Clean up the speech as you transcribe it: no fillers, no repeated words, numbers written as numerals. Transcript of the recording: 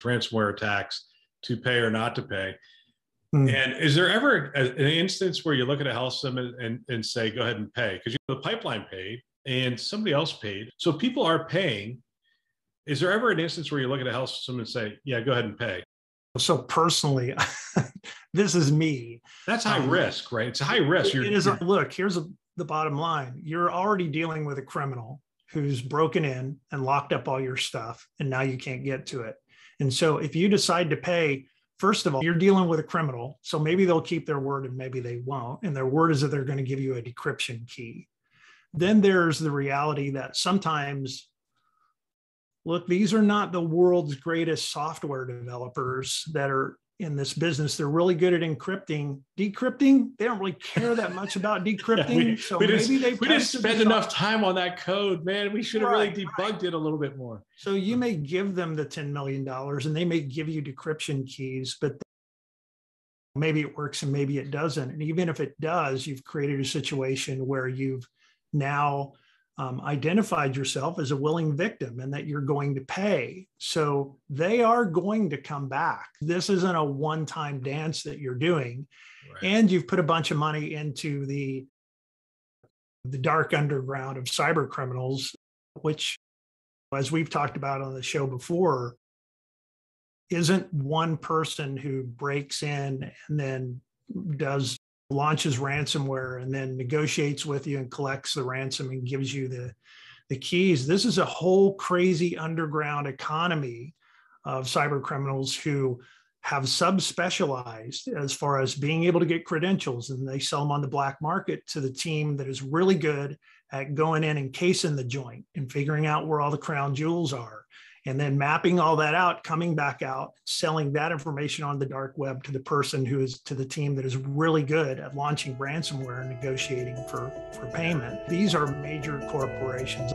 ransomware attacks to pay or not to pay. And is there ever an instance where you look at a health system and say, go ahead and pay? Because the pipeline paid and somebody else paid. So people are paying. Is there ever an instance where you look at a health system and say, yeah, go ahead and pay? So personally, this is me. That's high risk, right? It's a high risk. Look, here's the bottom line. You're already dealing with a criminal who's broken in and locked up all your stuff, and now you can't get to it. And so if you decide to pay, first of all, you're dealing with a criminal. So maybe they'll keep their word and maybe they won't. And their word is that they're going to give you a decryption key. Then there's the reality that sometimes, look, these are not the world's greatest software developers that are in this business. They're really good at encrypting. Decrypting, they don't really care that much about decrypting. We didn't spend enough time on that code, man. We should have really debugged it a little bit more. So you may give them the $10 million and they may give you decryption keys, but maybe it works and maybe it doesn't. And even if it does, you've created a situation where you've now identified yourself as a willing victim and that you're going to pay. So they are going to come back. This isn't a one-time dance that you're doing. Right. And you've put a bunch of money into the dark underground of cyber criminals, which, as we've talked about on the show before, isn't one person who breaks in and then launches ransomware and then negotiates with you and collects the ransom and gives you the keys. This is a whole crazy underground economy of cyber criminals who have subspecialized as far as being able to get credentials, and they sell them on the black market to the team that is really good at going in and casing the joint and figuring out where all the crown jewels are. And then mapping all that out, coming back out, selling that information on the dark web to the person who is to the team that is really good at launching ransomware and negotiating for payment. These are major corporations.